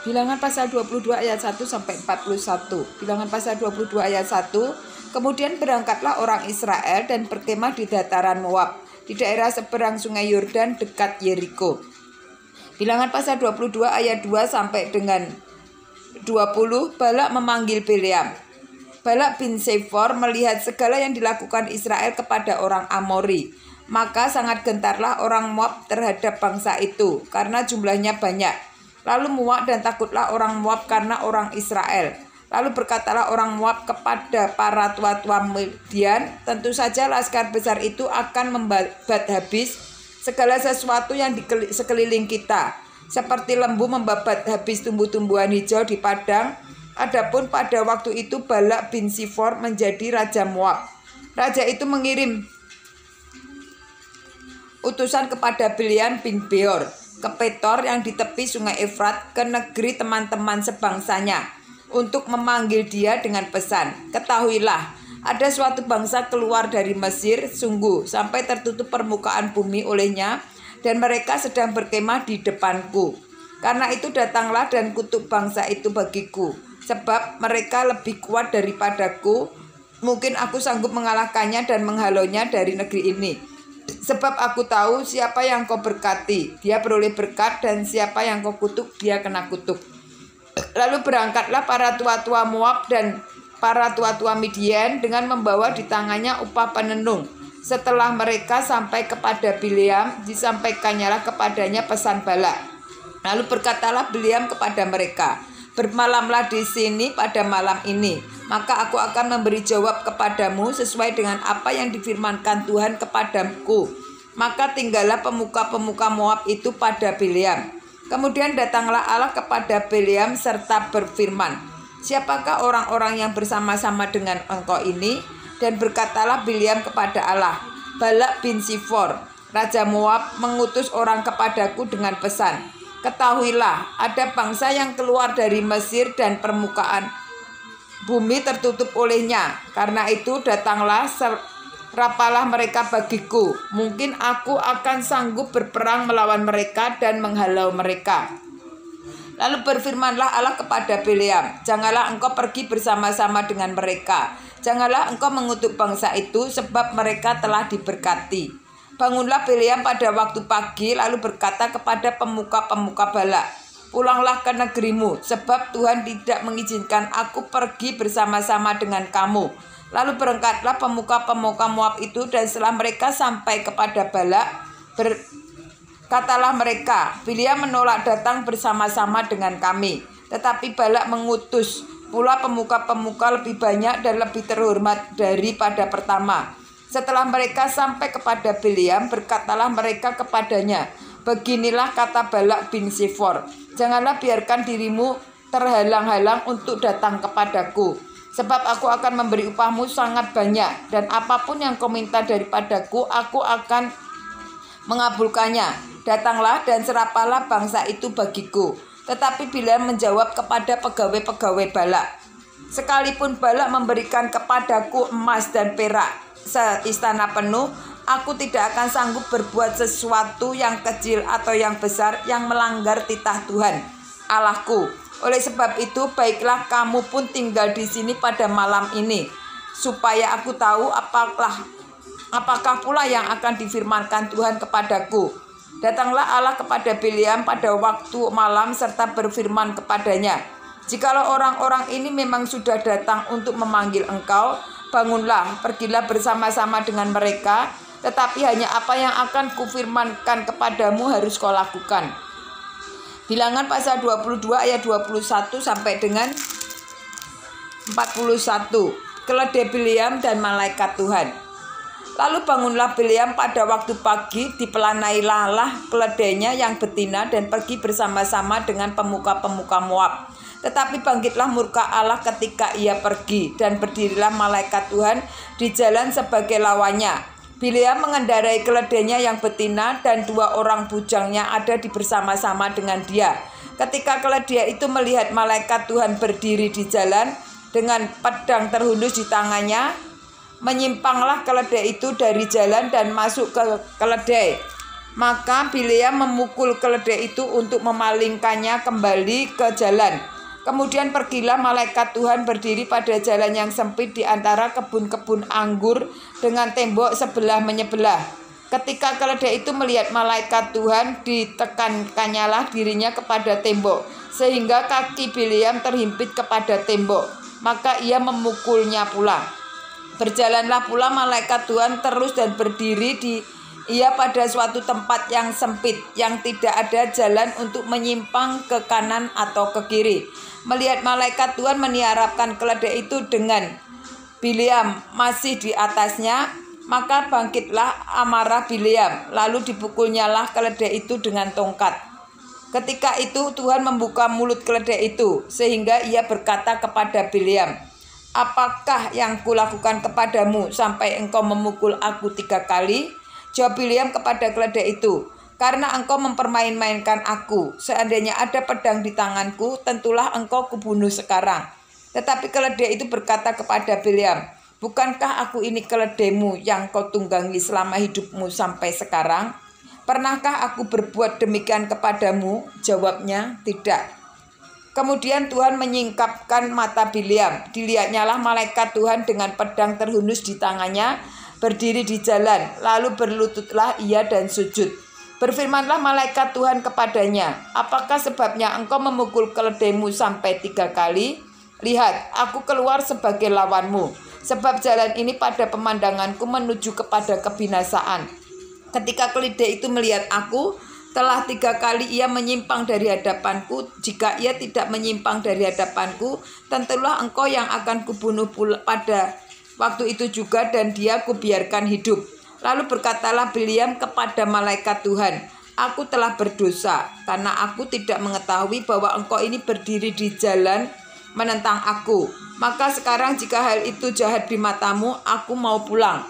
Bilangan pasal 22 ayat 1 sampai 41. Bilangan pasal 22 ayat 1. Kemudian berangkatlah orang Israel dan berkemah di dataran Moab, di daerah seberang sungai Yordan dekat Yeriko. Bilangan pasal 22 ayat 2 sampai dengan 20. Balak memanggil Bileam. Balak bin Sefor melihat segala yang dilakukan Israel kepada orang Amori. Maka sangat gentarlah orang Moab terhadap bangsa itu, karena jumlahnya banyak. Lalu muak dan takutlah orang Moab karena orang Israel. Lalu berkatalah orang Moab kepada para tua-tua Midian, tentu saja laskar besar itu akan membabat habis segala sesuatu yang di sekeliling kita, seperti lembu membabat habis tumbuh-tumbuhan hijau di padang. Adapun pada waktu itu Balak bin Sifor menjadi raja Moab. Raja itu mengirim utusan kepada Bileam bin Beor ke Petor yang di tepi sungai Efrat, ke negeri teman-teman sebangsanya, untuk memanggil dia dengan pesan, ketahuilah, ada suatu bangsa keluar dari Mesir, sungguh sampai tertutup permukaan bumi olehnya, dan mereka sedang berkemah di depanku. Karena itu datanglah dan kutuk bangsa itu bagiku, sebab mereka lebih kuat daripadaku. Mungkin aku sanggup mengalahkannya dan menghalaunya dari negeri ini. Sebab aku tahu siapa yang kau berkati, dia beroleh berkat, dan siapa yang kau kutuk, dia kena kutuk. Lalu berangkatlah para tua-tua Moab dan para tua-tua Midian dengan membawa di tangannya upah penenung. Setelah mereka sampai kepada Bileam, disampaikannya kepadanya pesan Balak. Lalu berkatalah Bileam kepada mereka, bermalamlah di sini pada malam ini, maka aku akan memberi jawab kepadamu sesuai dengan apa yang difirmankan Tuhan kepadaku. Maka tinggallah pemuka-pemuka Moab itu pada Bileam. Kemudian datanglah Allah kepada Bileam serta berfirman, siapakah orang-orang yang bersama-sama dengan engkau ini? Dan berkatalah Bileam kepada Allah, Balak bin Sifor, raja Moab, mengutus orang kepadaku dengan pesan, ketahuilah, ada bangsa yang keluar dari Mesir dan permukaan bumi tertutup olehnya. Karena itu datanglah, serapalah mereka bagiku. Mungkin aku akan sanggup berperang melawan mereka dan menghalau mereka. Lalu berfirmanlah Allah kepada Bileam, janganlah engkau pergi bersama-sama dengan mereka. Janganlah engkau mengutuk bangsa itu, sebab mereka telah diberkati. Bangunlah Bileam pada waktu pagi, lalu berkata kepada pemuka-pemuka Balak, pulanglah ke negerimu, sebab Tuhan tidak mengizinkan aku pergi bersama-sama dengan kamu. Lalu berangkatlah pemuka-pemuka Moab itu, dan setelah mereka sampai kepada Balak, berkatalah mereka, Bileam menolak datang bersama-sama dengan kami. Tetapi Balak mengutus pula pemuka-pemuka lebih banyak dan lebih terhormat daripada pertama. Setelah mereka sampai kepada Bileam, berkatalah mereka kepadanya, beginilah kata Balak bin Sifor, janganlah biarkan dirimu terhalang-halang untuk datang kepadaku, sebab aku akan memberi upahmu sangat banyak, dan apapun yang kau minta daripadaku, aku akan mengabulkannya. Datanglah dan serapalah bangsa itu bagiku. Tetapi Bileam menjawab kepada pegawai-pegawai Balak, sekalipun Balak memberikan kepadaku emas dan perak seistana penuh, aku tidak akan sanggup berbuat sesuatu yang kecil atau yang besar yang melanggar titah Tuhan Allahku. Oleh sebab itu, baiklah kamu pun tinggal di sini pada malam ini, supaya aku tahu apakah pula yang akan difirmankan Tuhan kepadaku. Datanglah Allah kepada Bileam pada waktu malam serta berfirman kepadanya, jikalau orang-orang ini memang sudah datang untuk memanggil engkau, bangunlah, pergilah bersama-sama dengan mereka, tetapi hanya apa yang akan kufirmankan kepadamu harus kau lakukan. Bilangan pasal 22 ayat 21 sampai dengan 41. Keledai Bileam dan malaikat Tuhan. Lalu bangunlah Bileam pada waktu pagi, dipelanailah keledainya yang betina dan pergi bersama-sama dengan pemuka-pemuka Moab. Tetapi bangkitlah murka Allah ketika ia pergi, dan berdirilah malaikat Tuhan di jalan sebagai lawannya. Bileam mengendarai keledainya yang betina, dan 2 orang bujangnya ada di bersama-sama dengan dia. Ketika keledai itu melihat malaikat Tuhan berdiri di jalan dengan pedang terhunus di tangannya, menyimpanglah keledai itu dari jalan dan masuk ke keledai. Maka Bileam memukul keledai itu untuk memalingkannya kembali ke jalan. Kemudian pergilah malaikat Tuhan berdiri pada jalan yang sempit di antara kebun-kebun anggur dengan tembok sebelah menyebelah. Ketika keledai itu melihat malaikat Tuhan, ditekankannya dirinya kepada tembok, sehingga kaki Bileam terhimpit kepada tembok. Maka ia memukulnya pula. Berjalanlah pula malaikat Tuhan terus dan berdiri ia pada suatu tempat yang sempit, yang tidak ada jalan untuk menyimpang ke kanan atau ke kiri. Melihat malaikat Tuhan meniarapkan keledai itu dengan Bileam masih di atasnya, maka bangkitlah amarah Bileam, lalu dipukulnyalah keledai itu dengan tongkat. Ketika itu Tuhan membuka mulut keledai itu, sehingga ia berkata kepada Bileam, "Apakah yang kulakukan kepadamu sampai engkau memukul aku 3 kali?" Jawab Bileam kepada keledai itu, "Karena engkau mempermain-mainkan aku. Seandainya ada pedang di tanganku, tentulah engkau kubunuh sekarang." Tetapi keledai itu berkata kepada Bileam, "Bukankah aku ini keledaimu yang kau tunggangi selama hidupmu sampai sekarang? Pernahkah aku berbuat demikian kepadamu?" Jawabnya, "Tidak." Kemudian Tuhan menyingkapkan mata Bileam. Dilihatnyalah malaikat Tuhan dengan pedang terhunus di tangannya, berdiri di jalan, lalu berlututlah ia dan sujud. Berfirmanlah malaikat Tuhan kepadanya, "Apakah sebabnya engkau memukul keledaimu sampai 3 kali? Lihat, aku keluar sebagai lawanmu, sebab jalan ini pada pemandanganku menuju kepada kebinasaan." Ketika keledai itu melihat aku, telah 3 kali ia menyimpang dari hadapanku. Jika ia tidak menyimpang dari hadapanku, tentulah engkau yang akan kubunuh pada waktu itu juga, dan dia kubiarkan hidup. Lalu berkatalah Bileam kepada malaikat Tuhan, "Aku telah berdosa, karena aku tidak mengetahui bahwa engkau ini berdiri di jalan menentang aku. Maka sekarang jika hal itu jahat di matamu, aku mau pulang."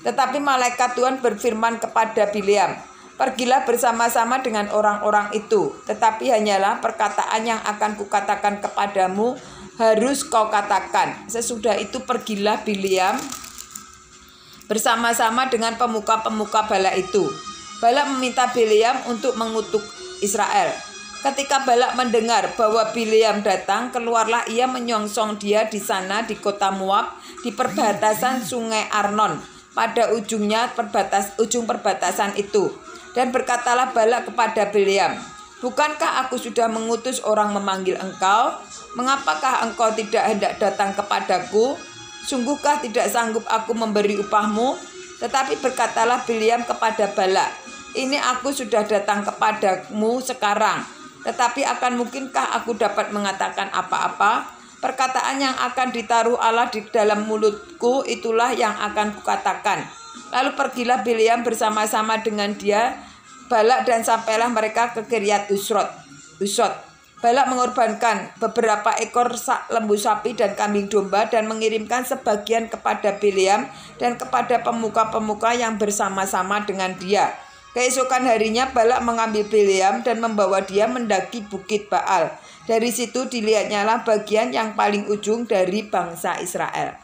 Tetapi malaikat Tuhan berfirman kepada Bileam, "Pergilah bersama-sama dengan orang-orang itu, tetapi hanyalah perkataan yang akan kukatakan kepadamu harus kau katakan." Sesudah itu pergilah Bileam bersama-sama dengan pemuka-pemuka Balak itu. Balak meminta Bileam untuk mengutuk Israel. Ketika Balak mendengar bahwa Bileam datang, keluarlah ia menyongsong dia di sana di kota Moab, di perbatasan sungai Arnon, pada ujung perbatasan itu. Dan berkatalah Balak kepada Bileam, "Bukankah aku sudah mengutus orang memanggil engkau? Mengapakah engkau tidak hendak datang kepadaku? Sungguhkah tidak sanggup aku memberi upahmu?" Tetapi berkatalah Bileam kepada Balak, "Ini aku sudah datang kepadamu sekarang, tetapi akan mungkinkah aku dapat mengatakan apa-apa? Perkataan yang akan ditaruh Allah di dalam mulutku, itulah yang akan kukatakan." Lalu pergilah Bileam bersama-sama dengan dia Balak, dan sampailah mereka ke Kiryat Usot. Balak mengorbankan beberapa ekor lembu sapi dan kambing domba, dan mengirimkan sebagian kepada Bileam dan kepada pemuka-pemuka yang bersama-sama dengan dia. Keesokan harinya Balak mengambil Bileam dan membawa dia mendaki bukit Baal. Dari situ dilihatnyalah bagian yang paling ujung dari bangsa Israel.